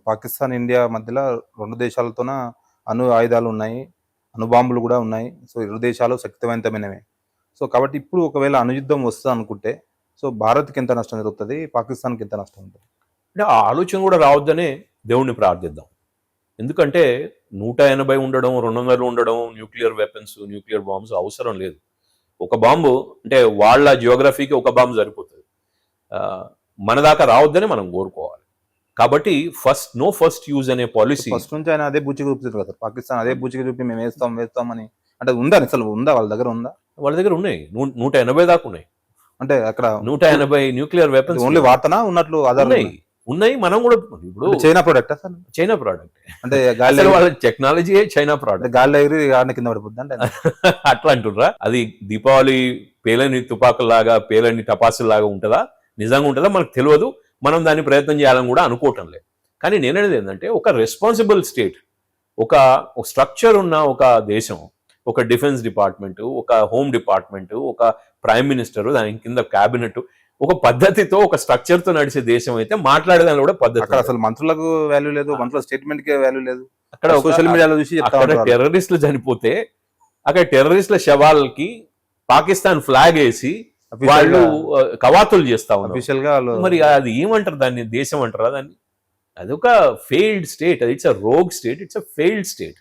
Pakistan, India మధ్యలో 2 దేశాలతోన అణు ఆయుధాలు ఉన్నాయి. అణుబాంబులు గూడా ఉన్నాయి. సో, ఇరు దేశాలు శక్తివంతమైనవే. సో, కాబట్టి ఇప్పుడు ఒకవేళ అణుయుద్ధం వస్తదనుకుంటే, సో, భారత్‌కి ఎంత నష్టం జరుగుతది? పాకిస్తాన్‌కి ఎంత నష్టం ఉంటది? అంటే ఆ ఆలోచన కూడా రావద్దనే దేవుణ్ణి ప్రార్థిద్దాం. ఎందుకంటే 180 ఉండడం, 200 ఉండడం, న్యూక్లియర్ వెపన్స్, న్యూక్లియర్ బాంబ్స్ అవసరం లేదు. ఒక బాంబు అంటే వాళ్ళ జియోగ్రఫీకి ఒక బాంబు సరిపోతుంది. మన దాకా రావద్దని మనం కోరుకోవాలి. కాబట్టి ఫస్ట్ యూజ్ అనే పాలసీ ఫస్ట్ నుంచి ఆయన అదే బూచిగా చూపుతారు కదా. పాకిస్తాన్ అదే బూచిగా చూపి మేము వేస్తాం అని. అంటే ఉందా అసలు ఉందా వాళ్ళ దగ్గర ఉందా? వాళ్ళ దగ్గర ఉన్నాయి. 180 దాకా ఉన్నాయి. అంటే అక్కడ 180 న్యూక్లియర్ వెపన్స్ ఓన్లీ వార్తనా ఉన్నట్లు ఆధారాలు ఉన్నాయి. మనం కూడా ఇప్పుడు చైనా ప్రోడక్ట్ అసలు చైనా ప్రోడక్ట్ అంటే గాలి వాళ్ళ టెక్నాలజీ చైనా ప్రోడక్ట్. గాలి ఎగిరి ఆడ కింద పడిపోద్ది అంటే అట్లా అంటుర్రా? అది దీపావళి పేలని తుపాకుల్లాగా పేలని టపాసుల్లాగా ఉంటుందా, నిజంగా ఉంటుందా మనకు తెలియదు. మనం దాన్ని ప్రయత్నం చేయాలని కూడా అనుకోవటం లేదు. కానీ నేననేది ఏంటంటే ఒక రెస్పాన్సిబుల్ స్టేట్, ఒక స్ట్రక్చర్ ఉన్న ఒక దేశం, ఒక డిఫెన్స్ డిపార్ట్మెంట్, ఒక హోమ్ డిపార్ట్మెంట్, ఒక ప్రైమ్ మినిస్టర్, దాని కింద క్యాబినెట్, ఒక పద్ధతితో ఒక స్ట్రక్చర్ తో నడిచే దేశం అయితే మాట్లాడేదాన్ని కూడా పద్ధతి. అక్కడ అసలు మంత్రులకు వాల్యూ లేదు, మంత్రుల స్టేట్మెంట్ కి వాల్యూ లేదు. అక్కడ సోషల్ మీడియాలో చూసి టెర్రరిస్టులు చనిపోతే అక్కడ టెర్రరిస్టుల శవాలకి పాకిస్తాన్ ఫ్లాగ్ వేసి వాళ్ళు కవాతులు చేస్తా ఉన్నారు. మరి అది ఏమంటారు దాన్ని? దేశం అంటారా దాన్ని? అదొక failed state. It's a rogue state, it's a failed state.